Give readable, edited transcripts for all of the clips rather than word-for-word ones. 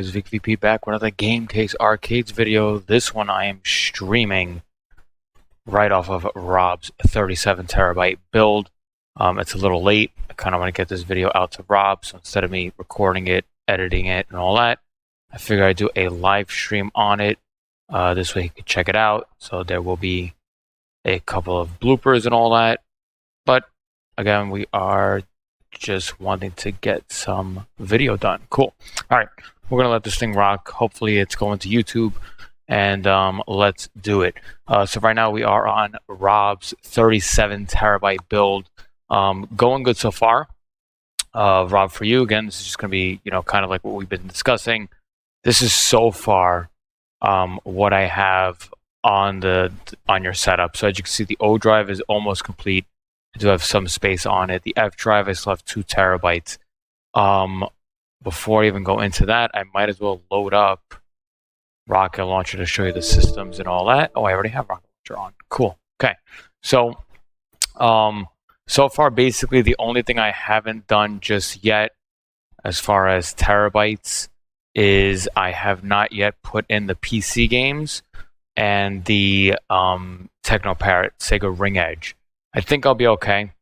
Is VP back with another Game Case Arcades video. This one I am streaming right off of Rob's 37 terabyte build. It's a little late. I kind of want to get this video out to Rob, so instead of me recording it, editing it, and all that, I figured I'd do a live stream on it. This way he could check it out. So there will be a couple of bloopers and all that. But again, we are just wanting to get some video done. Cool. All right. We're going to let this thing rock. Hopefully it's going to YouTube, and let's do it. So right now we are on Rob's 37 terabyte build. Going good so far. Rob, for you, again, this is just going to be, kind of like what we've been discussing. This is so far what I have on your setup. So as you can see, the O drive is almost complete. I do have some space on it. The F drive, I still have 2 terabytes. Before I even go into that, I might as well load up Rocket Launcher to show you the systems and all that. Oh, I already have Rocket Launcher on. Cool. Okay. So, so far, basically, the only thing I haven't done just yet, as far as terabytes, is I have not yet put in the PC games and the Technoparrot Sega Ring Edge. I think I'll be okay.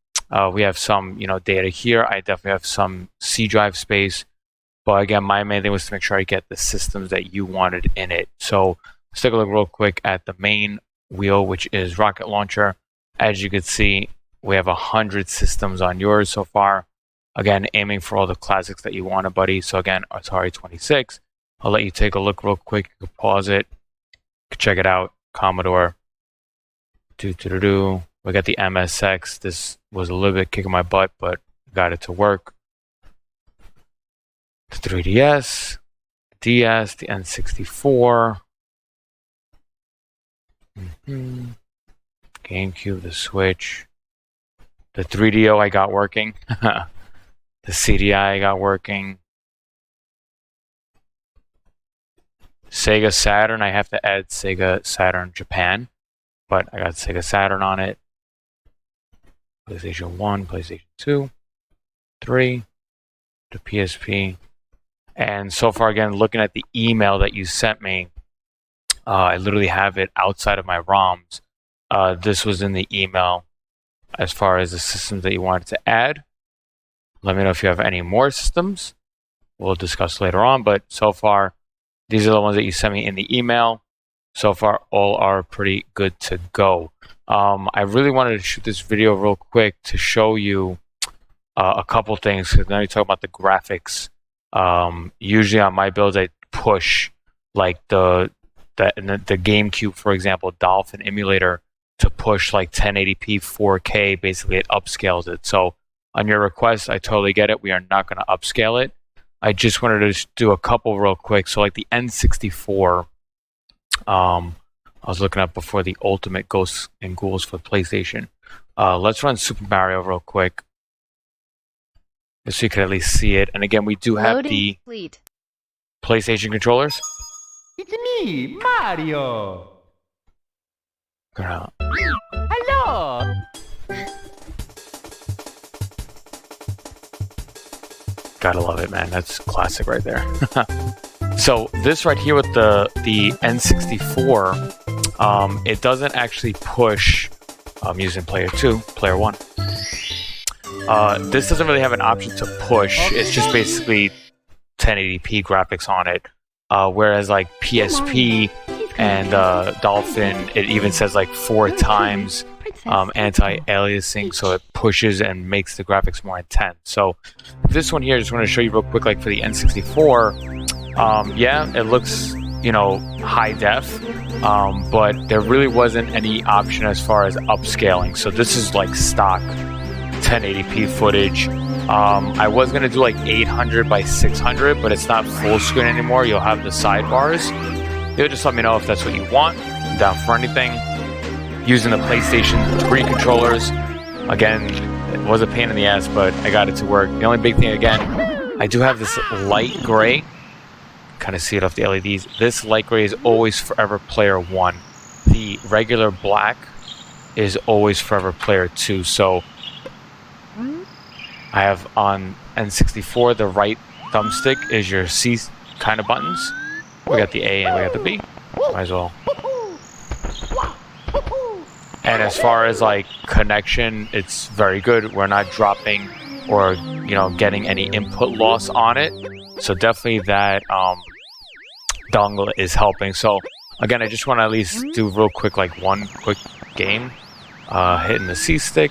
We have some, data here. I definitely have some C drive space. But again, my main thing was to make sure I get the systems that you wanted in it. So let's take a look real quick at the main wheel, which is Rocket Launcher. As you can see, we have 100 systems on yours so far. Again, aiming for all the classics that you wanted, buddy. So again, Atari 26. I'll let you take a look real quick. You can pause it. You can check it out. Commodore. We got the MSX. This was a little bit kicking my butt, but got it to work. The 3DS, DS, the N64, Gamecube, the Switch, the 3DO I got working, the CDI I got working, Sega Saturn, I have to add Sega Saturn Japan, but I got Sega Saturn on it, PlayStation 1, PlayStation 2, 3, the PSP. And so far, again, looking at the email that you sent me, I literally have it outside of my ROMs. This was in the email as far as the systems that you wanted to add. Let me know if you have any more systems. We'll discuss later on. But so far, these are the ones that you sent me in the email. So far, all are pretty good to go. I really wanted to shoot this video real quick to show you a couple things. Because now you talk about the graphics. Usually on my builds, I push like the Gamecube, for example, Dolphin Emulator to push like 1080p 4K. Basically, it upscales it. So on your request, I totally get it. We are not going to upscale it. I just wanted to do a couple real quick. So like the N64, I was looking up before the Ultimate Ghosts and Ghouls for PlayStation. Let's run Super Mario real quick, so you can at least see it. And again, we do have the PlayStation controllers. It's me, Mario. Hello. Gotta love it, man. That's classic right there. So this right here with the N64, it doesn't actually push. I'm using player 2, player 1. This doesn't really have an option to push. It's just basically 1080p graphics on it. Whereas like PSP and Dolphin, it even says like 4 times anti-aliasing, so it pushes and makes the graphics more intense. So this one here, I just want to show you real quick, like for the N64, yeah, it looks, high def, but there really wasn't any option as far as upscaling. So this is like stock 1080p footage. I was going to do like 800 by 600, but it's not full screen anymore. You'll have the sidebars. You'll just let me know if that's what you want. I'm down for anything. Using the PlayStation 3 controllers. Again, it was a pain in the ass, but I got it to work. The only big thing, again, I do have this light gray. Kind of see it off the LEDs. This light gray is always forever player 1. The regular black is always forever player 2. So I have on N64, the right thumbstick is your C kind of buttons. We got the A and we got the B. Might as well. And as far as like connection, it's very good. We're not dropping or getting any input loss on it. So definitely that dongle is helping. So again, I just want to at least do real quick, like one quick game. Hitting the C stick.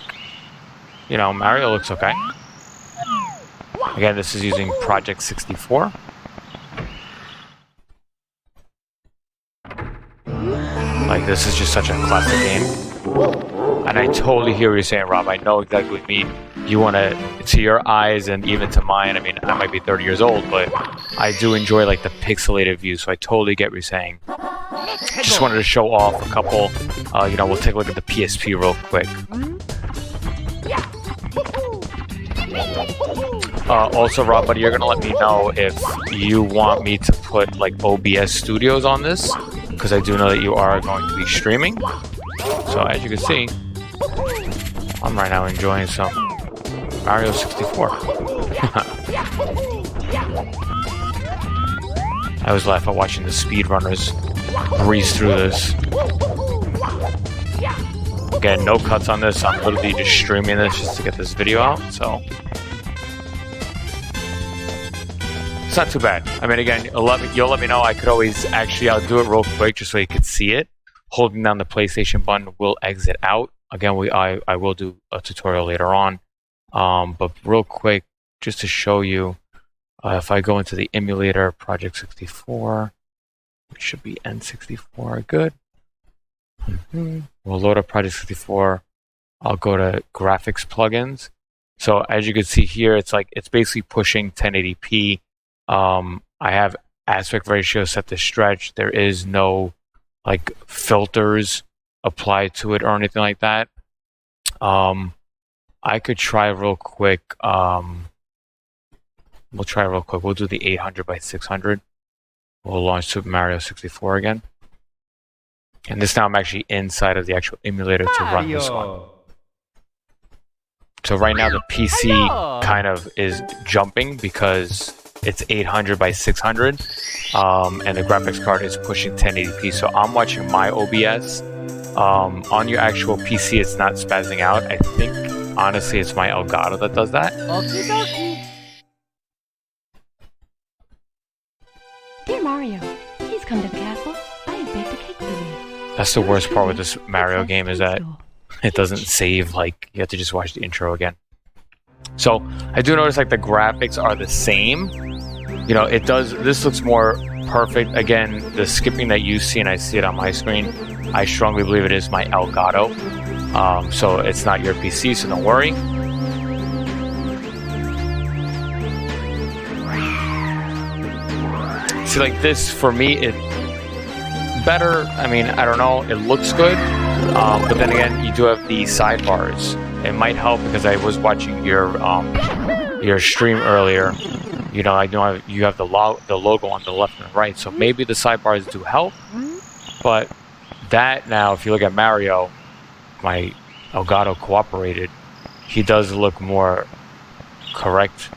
Mario looks okay. Again, this is using Project 64. Like, this is just such a classic game. And I totally hear what you're saying, Rob. I know exactly what you mean. You want to your eyes and even to mine. I mean, I might be 30 years old, but I do enjoy, like, the pixelated view. So I totally get what you're saying. Just wanted to show off a couple. We'll take a look at the PSP real quick. Also, Rob, buddy, you're going to let me know if you want me to put, like, OBS Studios on this. Because I do know that you are going to be streaming. So as you can see, I'm right now enjoying some Mario 64. I always laugh at watching the speedrunners breeze through this. Again, no cuts on this. I'm literally just streaming this just to get this video out. So it's not too bad. I mean, again, you'll let me know. I could always I'll do it real quick just so you could see it. Holding down the PlayStation button will exit out. Again, I will do a tutorial later on. But real quick, just to show you, if I go into the emulator, Project 64, it should be N64. Good. We'll load up Project 64. I'll go to graphics plugins. So as you can see here, it's basically pushing 1080p. I have aspect ratio set to stretch. There is no like filters applied to it or anything like that. I could try real quick. We'll try real quick. We'll do the 800 by 600. We'll launch Super Mario 64 again. And this now I'm actually inside of the actual emulator to run this one. So right now the PC kind of is jumping because it's 800 by 600, and the graphics card is pushing 1080p. So I'm watching my OBS. On your actual PC, it's not spazzing out. I think, honestly, it's my Elgato that does that. Dear Mario, please come to the castle. I have baked a cake for you. That's the worst part with this Mario game is that it doesn't save. Like, you have to just watch the intro again. So I do notice like the graphics are the same. It does. This looks more perfect. Again, the skipping that you see, and I see it on my screen, I strongly believe it is my Elgato. So it's not your PC, so don't worry. See, like this for me, it better. I mean, I don't know. It looks good, but then again, you do have the sidebars. It might help because I was watching your stream earlier. I know you have the logo on the left and right, so maybe the sidebars do help. But that now, if you look at Mario, my Elgato cooperated. He does look more correct,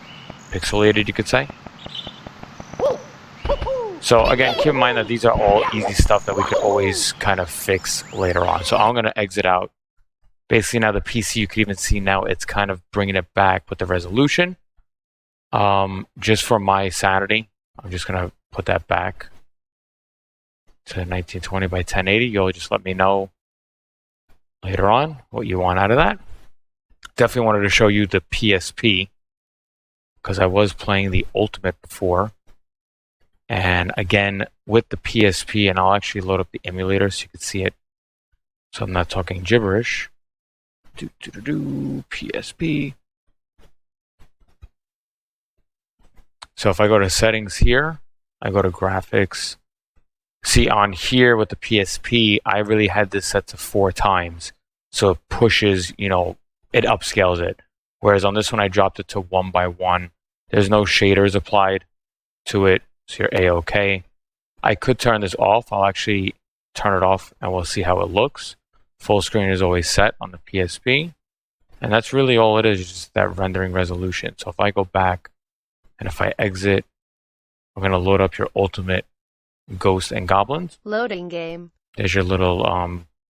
pixelated, you could say. So again, keep in mind that these are all easy stuff that we could always kind of fix later on. So I'm going to exit out. Basically now the PC, you can even see now it's kind of bringing it back with the resolution. Just for my sanity, I'm just going to put that back to 1920 by 1080. You'll just let me know later on what you want out of that. Definitely wanted to show you the PSP because I was playing the Ultimate before. And again, with the PSP, and I'll actually load up the emulator so you can see it. So I'm not talking gibberish. PSP. So if I go to settings here, I go to graphics. See on here with the PSP, I really had this set to 4 times. So it pushes, it upscales it. Whereas on this one, I dropped it to 1 by 1. There's no shaders applied to it. So you're A-OK. I could turn this off. I'll actually turn it off and we'll see how it looks. Full screen is always set on the PSP. And that's really all it is, just that rendering resolution. So if I go back and if I exit We're going to load up your ultimate ghosts and goblins. Loading game. There's your little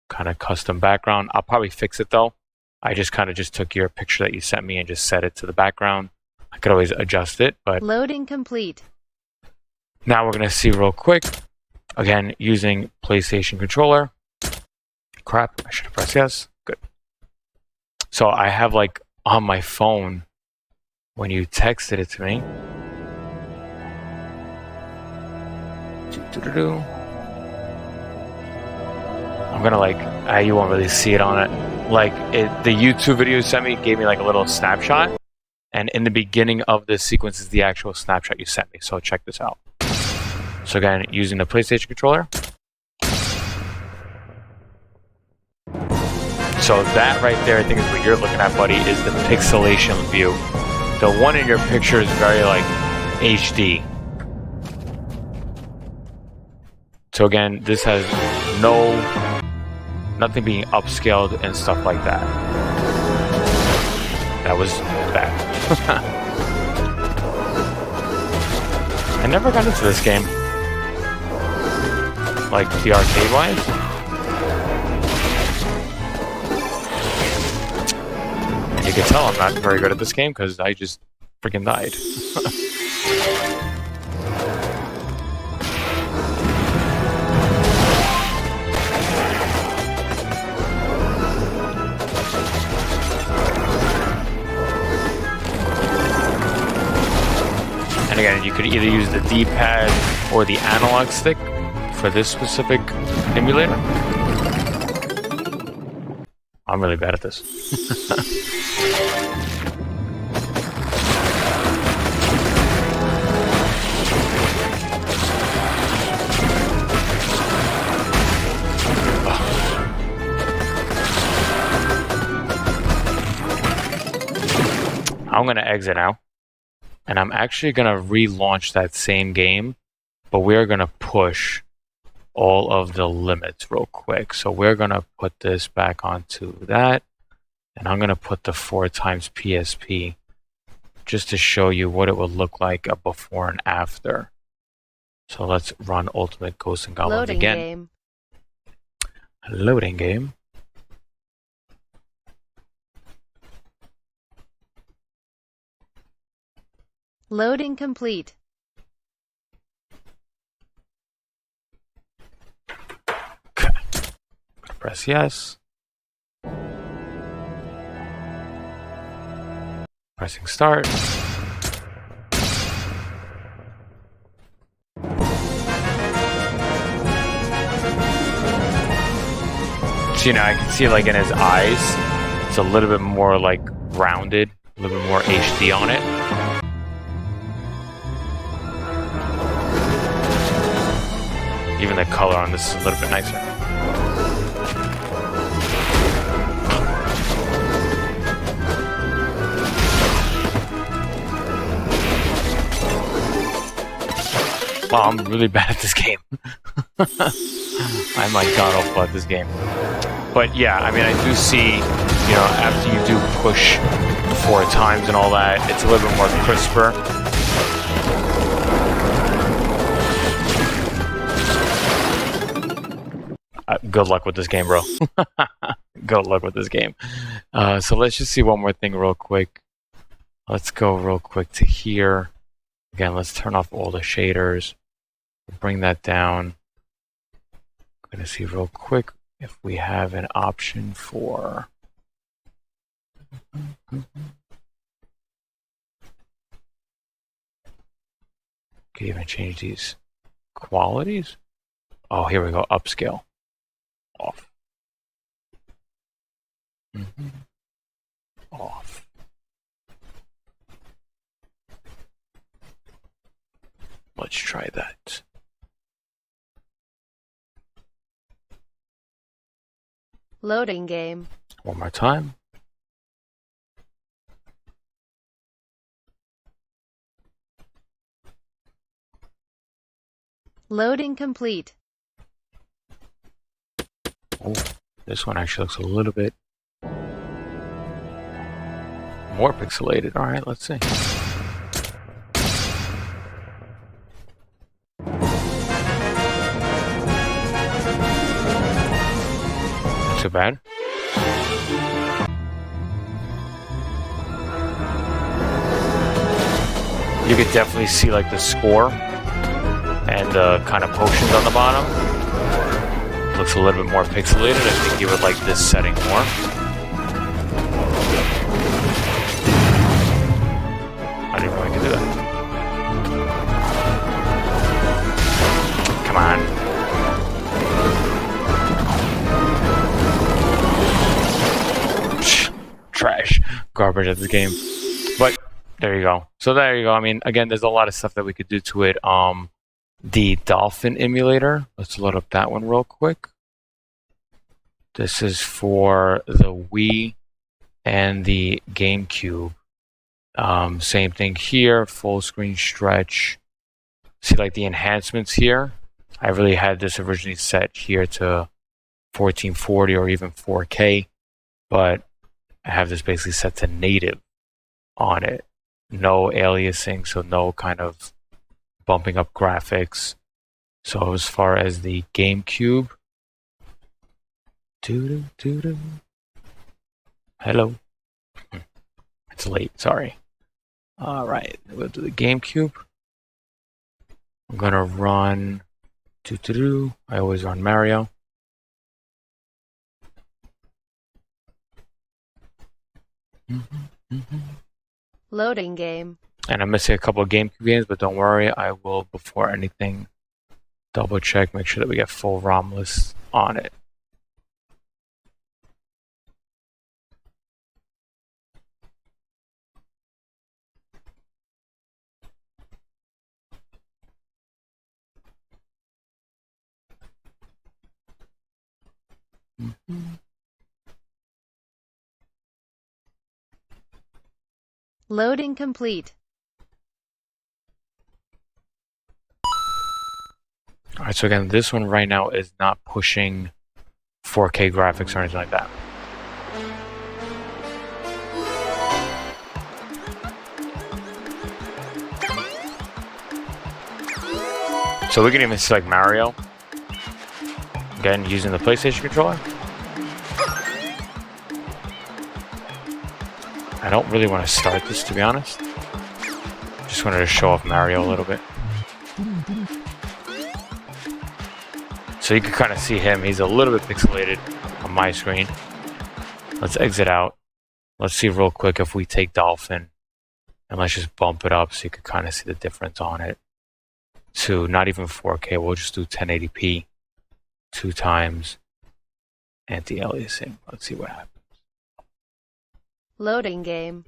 kind of custom background. I'll probably fix it though. I just kind of just took your picture that you sent me and just set it to the background. I could always adjust it, but Loading complete. now we're going to see real quick. Again, using PlayStation controller. Crap, I should have pressed yes. Good. So I have like on my phone when you texted it to me. I'm gonna like, you won't really see it on it. Like the YouTube video you sent me gave me like a little snapshot, and in the beginning of this sequence is the actual snapshot you sent me. So check this out. So again, using the PlayStation controller. So that right there, I think is what you're looking at, buddy, is the pixelation view. The one in your picture is very like HD. So again, this has nothing being upscaled and stuff like that. That was bad. I never got into this game. Like the arcade wise. And you can tell I'm not very good at this game because I just freaking died. And again, you could either use the D-pad or the analog stick for this specific emulator. I'm really bad at this. I'm going to exit now. And I'm actually going to relaunch that same game, but we're going to push all of the limits real quick. So we're going to put this back onto that, and I'm going to put the 4x PSP just to show you what it would look like a before and after. So let's run Ultimate Ghosts and Goblins Loading again. game. Loading game. Loading complete. Okay. Press yes. Pressing start. So, you know, I can see like in his eyes, it's a little bit more like rounded, a little bit more HD on it. Even the color on this is a little bit nicer. Wow, I'm really bad at this game. I'm like god awful at this game. But yeah, I mean, I do see, you know, after you do push 4 times and all that, it's a little bit more crisper. Good luck with this game, bro. Good luck with this game. So let's just see one more thing real quick. Let's go real quick to here. Again, let's turn off all the shaders. Bring that down. I'm going to see real quick if we have an option for... Can even change these qualities? Oh, here we go. Upscale. Off. Off. Let's try that. Loading game. One more time. Loading complete. Oh, this one actually looks a little bit more pixelated. All right, let's see. too bad. You could definitely see like the score and the kind of potions on the bottom. Looks a little bit more pixelated. I think you would like this setting more. I didn't know I could do that. Come on. Trash. Garbage at this game. But there you go. So there you go. I mean, again, there's a lot of stuff that we could do to it. The Dolphin Emulator. Let's load up that one real quick. This is for the Wii and the Gamecube. Same thing here. Full screen stretch. See like the enhancements here. I really had this originally set here to 1440 or even 4K. But I have this basically set to native on it. No aliasing, so no kind of bumping up graphics. So as far as the GameCube, hello, it's late. Sorry. All right, we'll do the GameCube. I'm gonna run. I always run Mario. Loading game. And I'm missing a couple of GameCube games, but don't worry, I will, before anything, double check, make sure that we get full ROM lists on it. Loading complete. Alright, so again, this one right now is not pushing 4K graphics or anything like that. So we can even select Mario. Again, using the PlayStation controller. I don't really want to start this, to be honest. Just wanted to show off Mario a little bit. So you can kind of see him. He's a little bit pixelated on my screen. Let's exit out. Let's see real quick if we take Dolphin. And let's just bump it up so you can kind of see the difference on it. To not even 4K. We'll just do 1080p. 2 times anti-aliasing. Let's see what happens. Loading game.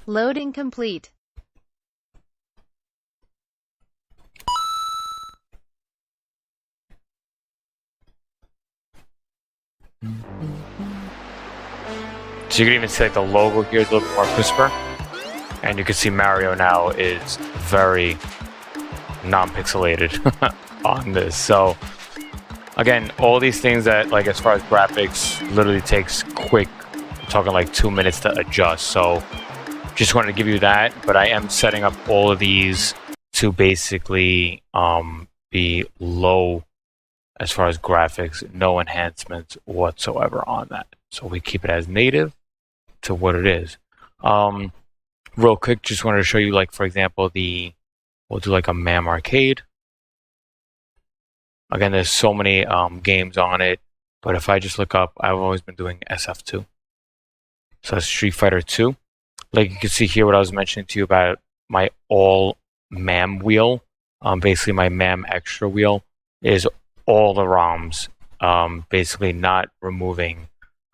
Loading complete. So you can even see like the logo here is a little bit more crisper. And you can see Mario now is very non-pixelated on this. So again, all these things that like as far as graphics literally takes quick, I'm talking like 2 minutes to adjust. So just wanted to give you that, but I am setting up all of these to basically be low as far as graphics, no enhancements whatsoever on that. So we keep it as native to what it is. Real quick, just wanted to show you, like, for example, we'll do like a MAM arcade. Again, there's so many games on it, but if I just look up, I've always been doing SF2. So that's Street Fighter 2. Like you can see here what I was mentioning to you about my all MAM wheel. Basically my MAM extra wheel is all the ROMs, basically not removing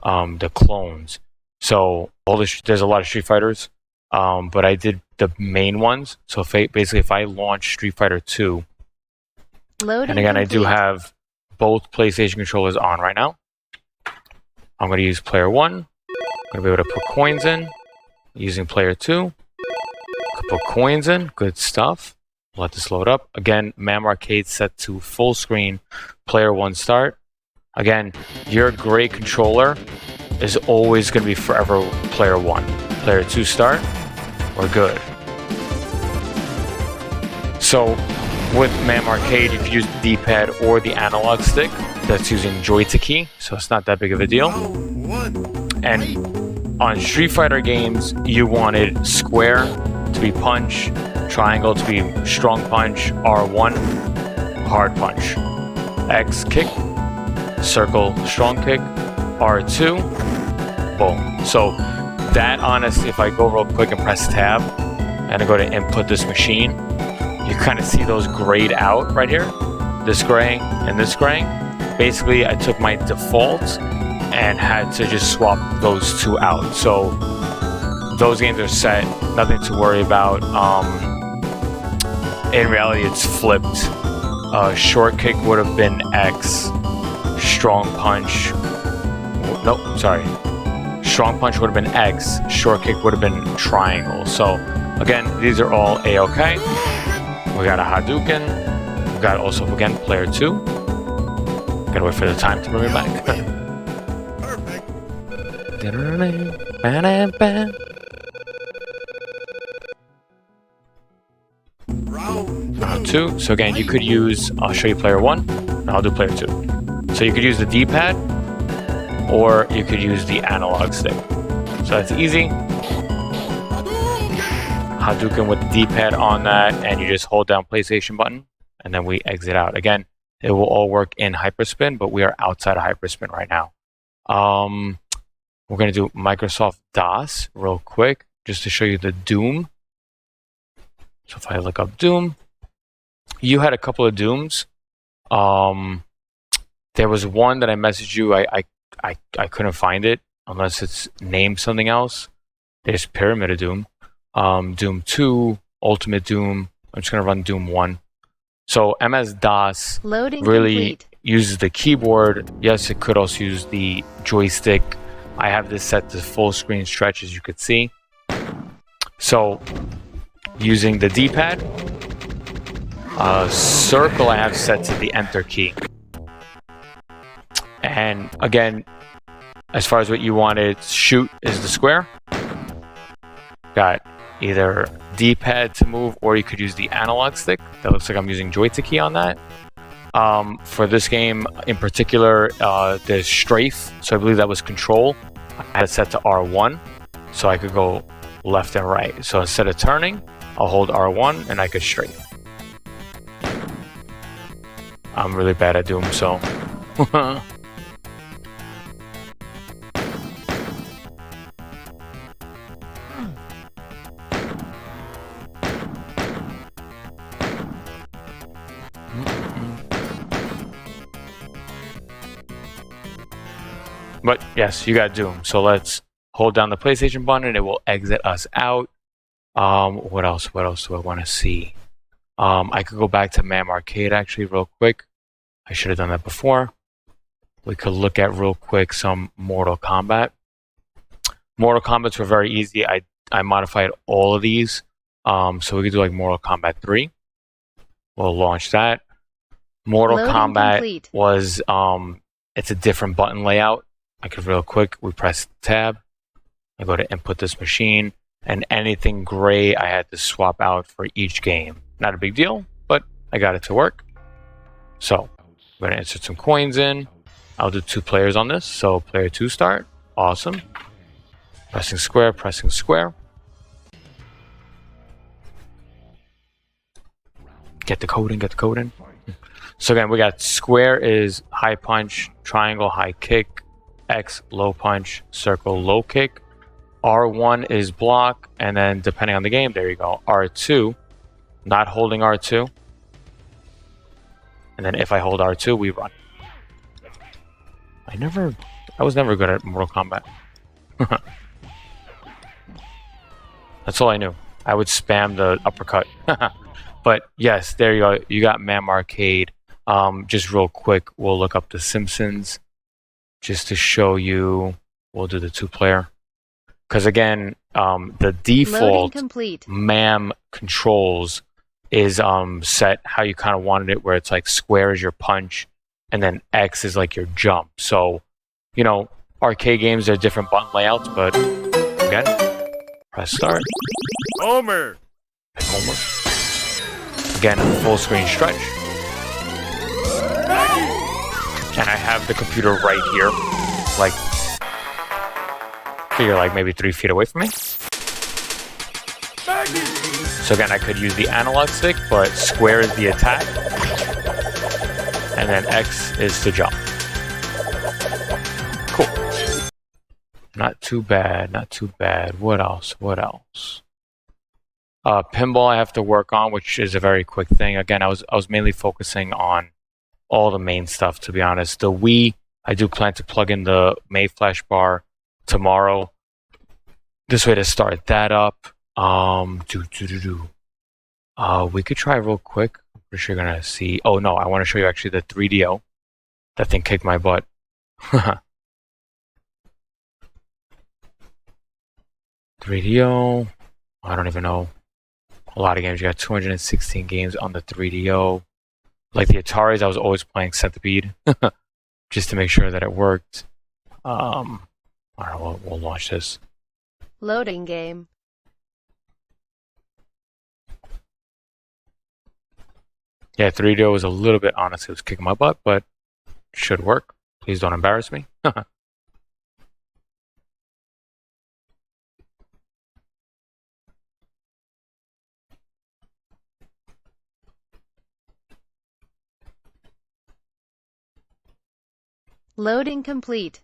the clones. So there's a lot of Street Fighters, but I did the main ones. So if I launch Street Fighter 2, Loading and again, complete. I do have both PlayStation controllers on right now. I'm going to use player 1. I'm going to be able to put coins in. using player 2. Could put coins in. Good stuff. Let this load up. Again, MAM Arcade set to full screen. Player 1 start. Again, your gray controller is always going to be forever player 1. Player 2 start. We're good. So with MAM Arcade, you can use the D-pad or the analog stick. That's using joystick, so it's not that big of a deal. And on Street Fighter games, you wanted square to be punch, triangle to be strong punch, R1 hard punch, X kick, circle strong kick, R2 boom. So that, honestly, if I go real quick and press tab and I go to input this machine, you kind of see those grayed out right here, this gray and this gray. Basically, I took my default and had to just swap those two out. So those games are set, nothing to worry about. In reality, it's flipped. Short kick would have been X. Strong punch. Nope, sorry. Strong punch would have been X. Short kick would have been triangle. So again, these are all A-OK. We got a Hadouken. We got also, again, player 2. Gotta wait for the time to bring it back. Perfect. Round 2. So again, you could use, I'll show you player 1, and I'll do player 2. So you could use the D-pad, or you could use the analog stick. So that's easy. Hadouken with the D-pad on that, and you just hold down PlayStation button, and then we exit out. Again, it will all work in Hyperspin, but we are outside of Hyperspin right now. We're going to do Microsoft DOS real quick, just to show you the Doom. So if I look up Doom, you had a couple of Dooms. There was one that I messaged you. I couldn't find it unless it's named something else. There's Pyramid of Doom, Doom 2, Ultimate Doom. I'm just going to run Doom 1. So MS-DOS Loading really complete. uses the keyboard. Yes, it could also use the joystick. I have this set to full screen stretch, as you could see. So using the D-pad, circle I have set to the enter key. And again, as far as what you wanted, shoot is the square. Got either D-pad to move, or you could use the analog stick. That looks like I'm using joystick key on that. For this game in particular, there's strafe, so I believe that was control. I had it set to R1, so I could go left and right. So instead of turning, I'll hold R1 and I could strafe. I'm really bad at Doom, so. But yes, you got Doom. So let's hold down the PlayStation button and it will exit us out. What else do I want to see? I could go back to MAM Arcade actually real quick. I should have done that before. We could look at real quick some Mortal Kombat. Mortal Kombats were very easy. I modified all of these. So we could do like Mortal Kombat 3. We'll launch that. Mortal Loading Kombat complete. was it's a different button layout. I could real quick, we press tab. I go to input this machine, and anything gray I had to swap out for each game. Not a big deal, but I got it to work. So I'm going to insert some coins in. I'll do 2 players on this. So player 2 start. Awesome. Pressing square, pressing square. Get the code in, get the code in. So again, we got square is high punch, triangle high kick, X low punch, circle low kick. R1 is block, and then depending on the game, there you go. R2, not holding R2. And then if I hold R2, we run. I was never good at Mortal Kombat. That's all I knew. I would spam the uppercut. But yes, there you go. You got MAM Arcade. Just real quick, we'll look up The Simpsons just to show you. We'll do the 2-player. Because again, the Loading default complete. MAM controls is set how you kind of wanted it, where it's like square is your punch, and then X is like your jump. So, you know, arcade games are different button layouts, but again, press start. Homer. Homer. Again, full screen stretch. And I have the computer right here, like, figure like maybe 3 feet away from me. So again, I could use the analog stick, but square is the attack, and then X is to jump. Cool. Not too bad, not too bad. What else? What else? Pinball I have to work on, which is a very quick thing. Again, I was mainly focusing on all the main stuff, to be honest. The Wii, I do plan to plug in the May Flash bar tomorrow. This way to start that up. We could try real quick. I'm pretty sure you're gonna see. Oh no, I want to show you actually the 3DO. That thing kicked my butt. 3DO. I don't even know. A lot of games. You got 216 games on the 3DO. Like the Ataris, I was always playing Centipede just to make sure that it worked. I don't know. We'll launch this. Loading game. Yeah, 3DO was a little bit, honestly, it was kicking my butt, but should work. Please don't embarrass me. Loading complete.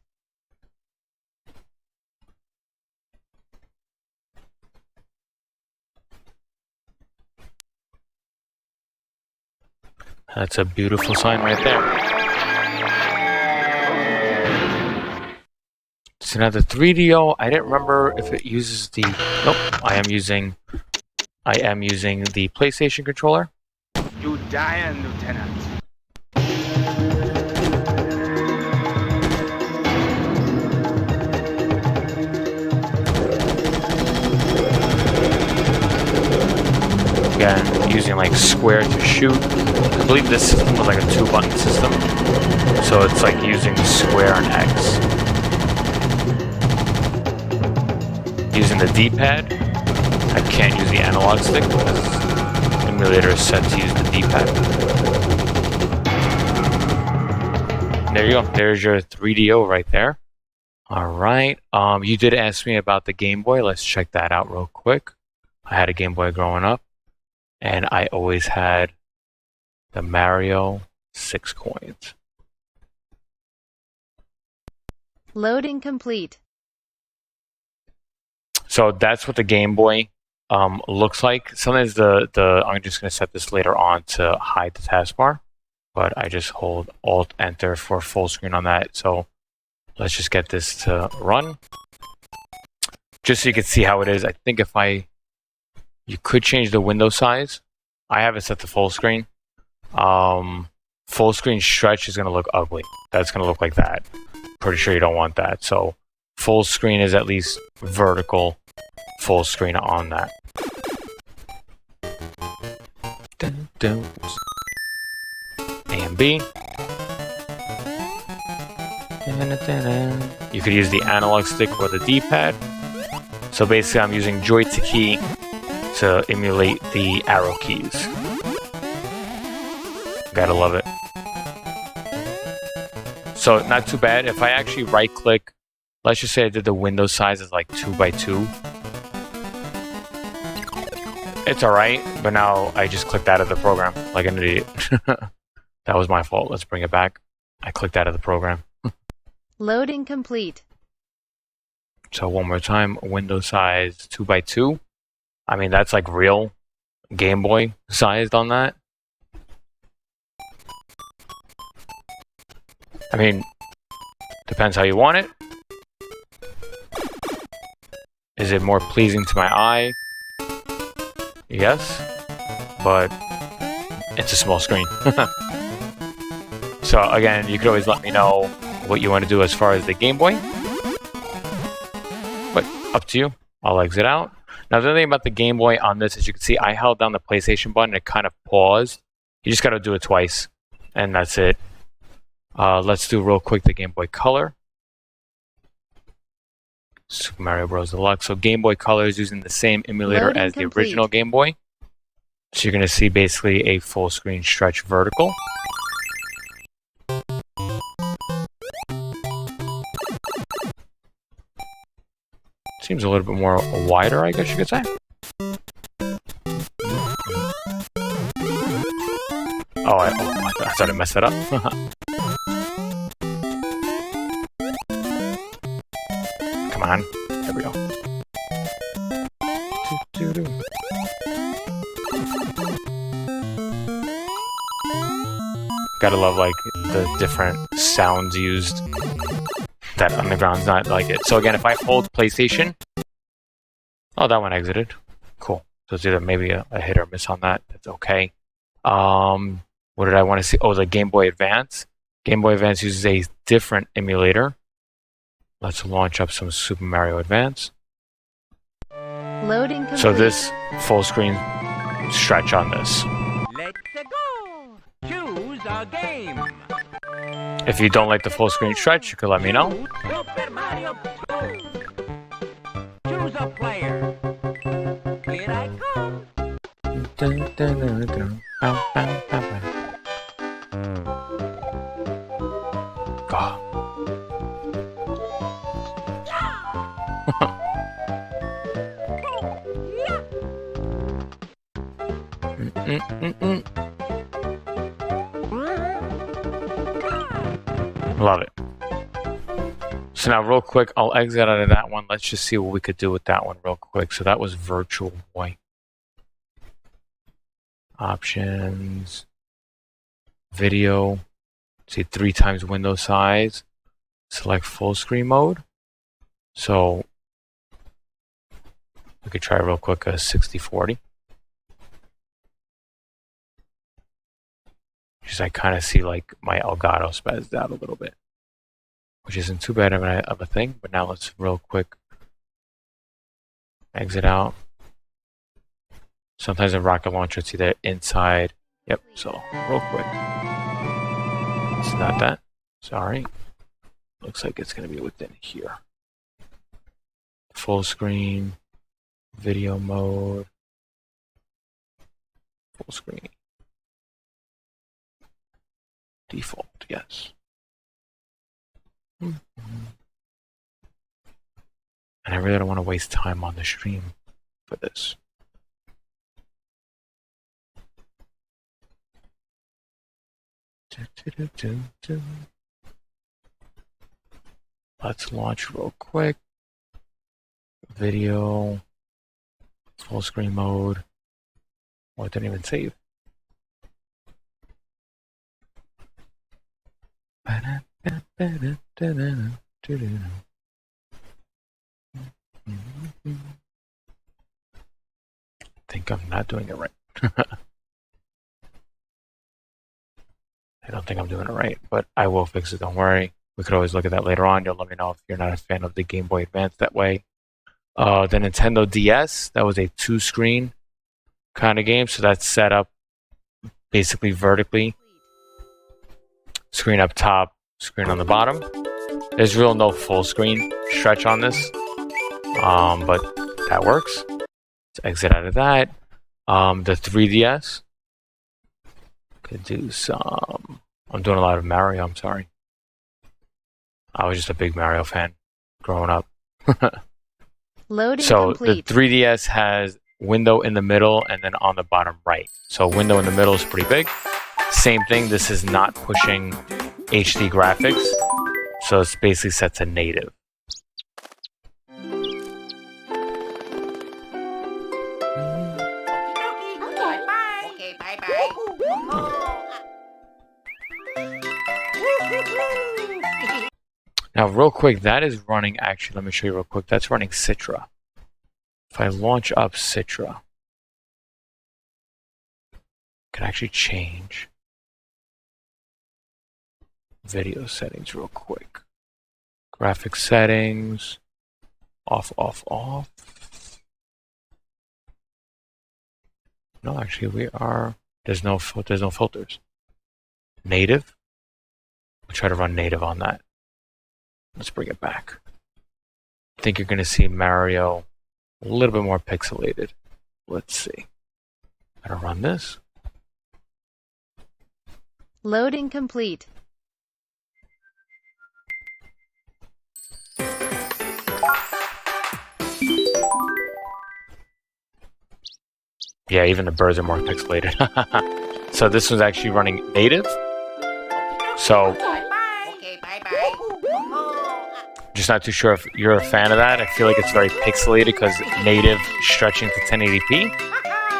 That's a beautiful sign right there. So now the 3DO, I didn't remember if it uses the... Nope, I am using the PlayStation controller. You dying, Lieutenant. Again, using like square to shoot. I believe this system was like a 2-button system. So it's like using square and X. Using the D-pad. I can't use the analog stick because the emulator is set to use the D-pad. There you go. There's your 3DO right there. Alright. You did ask me about the Game Boy. Let's check that out real quick. I had a Game Boy growing up. And I always had the Mario 6 coins. Loading complete. So that's what the Game Boy looks like. Sometimes I'm just going to set this later on to hide the taskbar. But I just hold Alt-Enter for full screen on that. So let's just get this to run. Just so you can see how it is. I think you could change the window size. I have it set to full screen. Full screen stretch is going to look ugly. That's going to look like that. Pretty sure you don't want that. So full screen is at least vertical full screen on that. Dun, dun. A and B. You could use the analog stick or the D-pad. So basically I'm using joystick key to emulate the arrow keys. Gotta love it. So not too bad. If I actually right click, let's just say I did the window size as like 2x2. It's alright, but now I just clicked out of the program like an idiot. That was my fault. Let's bring it back. I clicked out of the program. Loading complete. So one more time, window size 2x2. I mean, that's like real Game Boy sized on that. I mean, depends how you want it. Is it more pleasing to my eye? Yes, but it's a small screen. So again, you could always let me know what you want to do as far as the Game Boy. But Up to you. I'll exit out. Now, the other thing about the Game Boy on this, as you can see, I held down the PlayStation button. It kind of paused. You just got to do it twice, and that's it. Let's do real quick the Game Boy Color. Super Mario Bros. Deluxe. So Game Boy Color is using the same emulator Loading as the complete. original Game Boy. So you're going to see basically a full screen stretch vertical. Seems a little bit more wider, I guess you could say. Oh, I thought I messed that up. Come on. There we go. Gotta love, like, the different sounds used. That Underground's not like it. So again, if I hold PlayStation... Oh, that one exited. Cool. So it's either maybe a hit or miss on that. That's okay. What did I want to see? Oh, the Game Boy Advance. Game Boy Advance uses a different emulator. Let's launch up some Super Mario Advance. Loading complete. So this full screen stretch on this. Let's go. Choose a game. If you don't like the full screen stretch, you could let me know. Super Mario Bros. Choose a player. Here I come. God. Love it. So now real quick, I'll exit out of that one. Let's just see what we could do with that one real quick. So that was Virtual Boy. Options. Video. See 3 times window size. Select full screen mode. So we could try real quick a 60/40. Because I kind of see like my Elgato spazzed out a little bit, which isn't too bad of a thing. But now let's real quick exit out. Sometimes in Rocket Launcher, it's either inside. Yep. So real quick, it's not that. Sorry. Looks like it's going to be within here. Full screen, video mode, full screen. Default, yes. And I really don't want to waste time on the stream for this. Let's launch real quick. Video, full screen mode. Oh, it didn't even save. Think I'm not doing it right. I don't think I'm doing it right, but I will fix it, don't worry. We could always look at that later on. You'll let me know if you're not a fan of the Game Boy Advance that way. The Nintendo DS, that was a 2-screen kind of game, so that's set up basically vertically. Screen up top, screen on the bottom. There's real no full screen stretch on this, but that works. Let's exit out of that. The 3DS. Could do some... I'm doing a lot of Mario, I'm sorry. I was just a big Mario fan growing up. Loading So complete. the 3DS has window in the middle and then on the bottom right. So window in the middle is pretty big. Same thing, this is not pushing HD graphics. So it's basically set to native. Okay, bye-bye. Now, real quick, that is running, actually, let me show you real quick. That's running Citra. If I launch up Citra, I can actually change video settings real quick. Graphic settings, Off, off, off. No, actually, we are. There's no filters. Native. We'll try to run native on that. Let's bring it back. I think you're going to see Mario a little bit more pixelated. Let's see. I'm going to run this. Loading complete. Yeah, even the birds are more pixelated. So this one's actually running native. So Okay, bye-bye. just not too sure if you're a fan of that. I feel like it's very pixelated because native stretching to 1080p.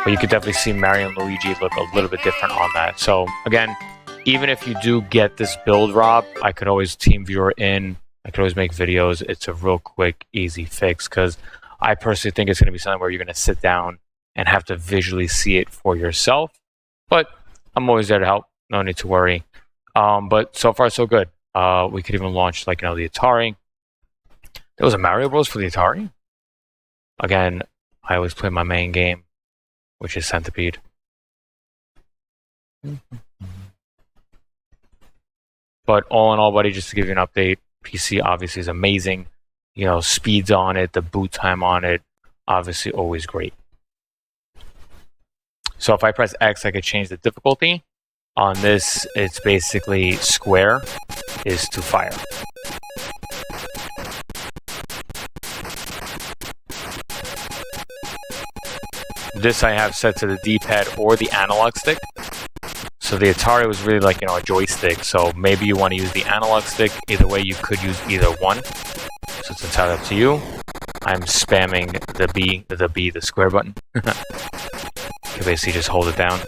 But you could definitely see Mario and Luigi look a little bit different on that. So again, even if you do get this build, Rob, I could always team viewer in. I could always make videos. It's a real quick, easy fix because I personally think it's going to be something where you're going to sit down and have to visually see it for yourself. But I'm always there to help. No need to worry. But so far, so good. We could even launch, like, the Atari. There was a Mario Bros. For the Atari. Again, I always play my main game, which is Centipede. But all in all, buddy, just to give you an update, PC obviously is amazing. Speeds on it, the boot time on it, obviously always great. So if I press X, I could change the difficulty. On this, it's basically square is to fire. This I have set to the D-pad or the analog stick. So the Atari was really like, a joystick. So maybe you want to use the analog stick. Either way, you could use either one. So it's entirely up to you. I'm spamming the square button. You basically just hold it down.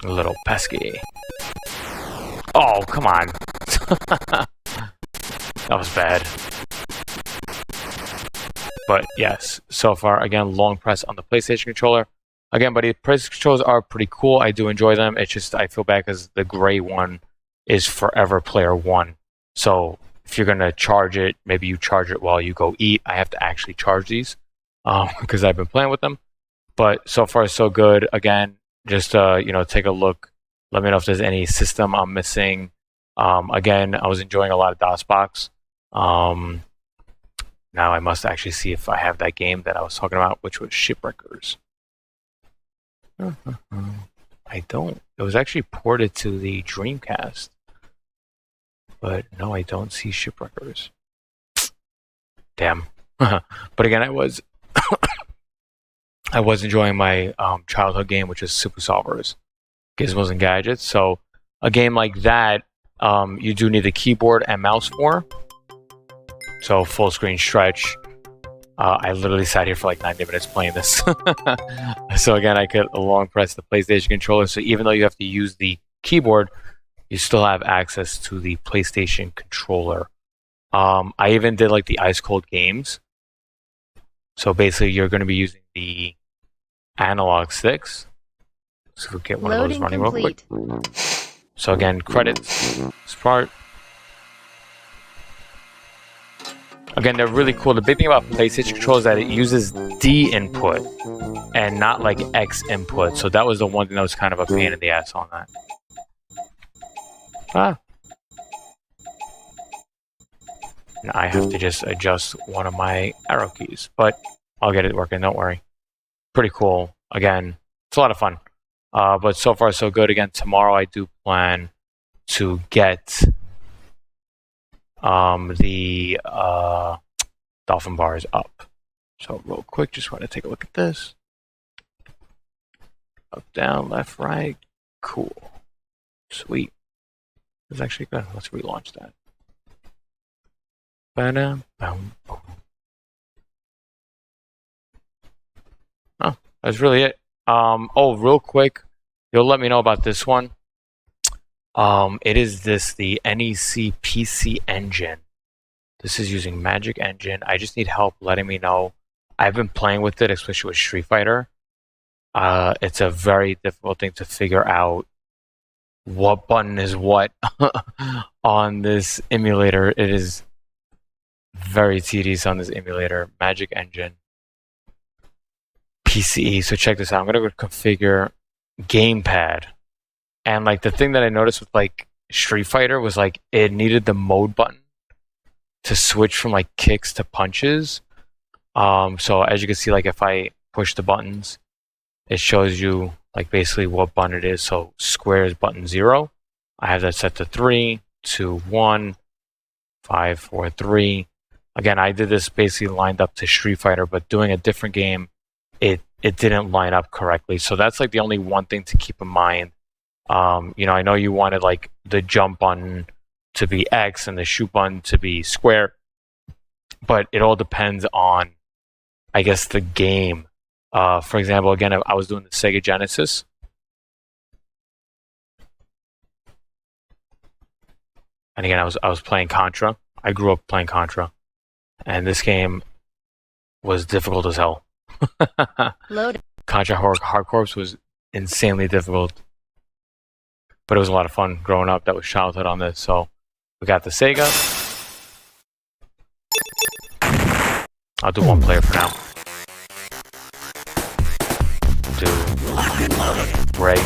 A little pesky. Oh, come on. That was bad. But yes, so far, again, long press on the PlayStation controller. Again, buddy, the PlayStation controllers are pretty cool. I do enjoy them. It's just, I feel bad because the gray one is forever player one. So if you're going to charge it, maybe you charge it while you go eat. I have to actually charge these because I've been playing with them. But so far, so good. Again, just, take a look. Let me know if there's any system I'm missing. Again, I was enjoying a lot of DOSBox. Now I must actually see if I have that game that I was talking about, which was Shipwreckers. I don't. It was actually ported to the Dreamcast. But no, I don't see Shipwreckers. Damn. But again, I was enjoying my childhood game, which is Super Solvers, Gizmos and Gadgets. So a game like that, you do need the keyboard and mouse for. So full screen stretch. I literally sat here for like 90 minutes playing this. So again, I could long press the PlayStation controller. So even though you have to use the keyboard, you still have access to the PlayStation controller. I even did like the ice cold games. So basically, you're going to be using the analog sticks. So we'll get one of those running real quick. So again, credits. This part. Again, they're really cool. The big thing about PlayStation controllers is that it uses D input and not like X input. So that was the one thing that was kind of a pain in the ass on that. And I have to just adjust one of my arrow keys, but I'll get it working, don't worry. Pretty cool. Again, it's a lot of fun. But so far, so good. Again, tomorrow I do plan to get the Dolphin bars up. So real quick, just want to take a look at this. Up, down, left, right. Cool. Sweet. It's actually good. Let's relaunch that. Ba-dum, boom, boom. Oh, that's really it. Real quick, you'll let me know about this one. It is the NEC PC engine. This is using Magic Engine. I just need help letting me know I've been playing with it, especially with Street Fighter. It's a very difficult thing to figure out what button is what on this emulator. It is very tedious on this emulator. Magic Engine. PCE. So check this out. I'm going to go to configure gamepad. And like the thing that I noticed with like Street Fighter was like it needed the mode button to switch from like kicks to punches. So as you can see, like if I push the buttons, it shows you like basically what button it is. So square is button 0. I have that set to 3, 2, 1, 5, 4, 3. Again, I did this basically lined up to Street Fighter, but doing a different game, it didn't line up correctly. So that's like the only one thing to keep in mind. I know you wanted like the jump button to be X and the shoot button to be square, but it all depends on, I guess, the game. For example, again, I was doing the Sega Genesis. And again, I was playing Contra. I grew up playing Contra. And this game was difficult as hell. Loading. Contra Hard Corps was insanely difficult. But it was a lot of fun growing up. That was childhood on this. So we got the Sega. I'll do one player for now. Do Ray.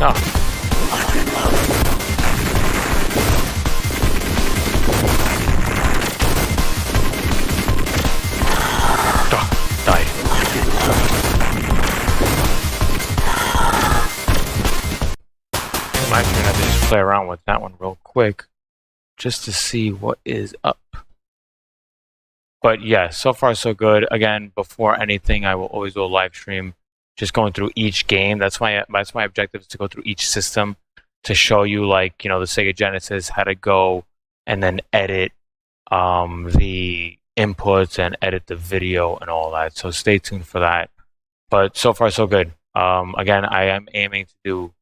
Oh. Died. I'm actually gonna have to just play around with that one real quick just to see what is up. But yeah, so far so good. Again, before anything, I will always do a live stream just going through each game. That's my objective, is to go through each system to show you, like, the Sega Genesis, how to go and then edit the inputs and edit the video and all that. So stay tuned for that. But so far so good. Again, I am aiming to do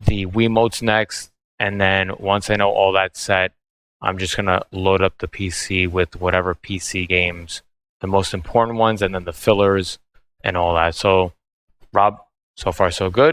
the Wiimotes next, and then once I know all that's set, I'm just gonna load up the PC with whatever PC games, the most important ones, and then the fillers and all that. So Rob, so far so good.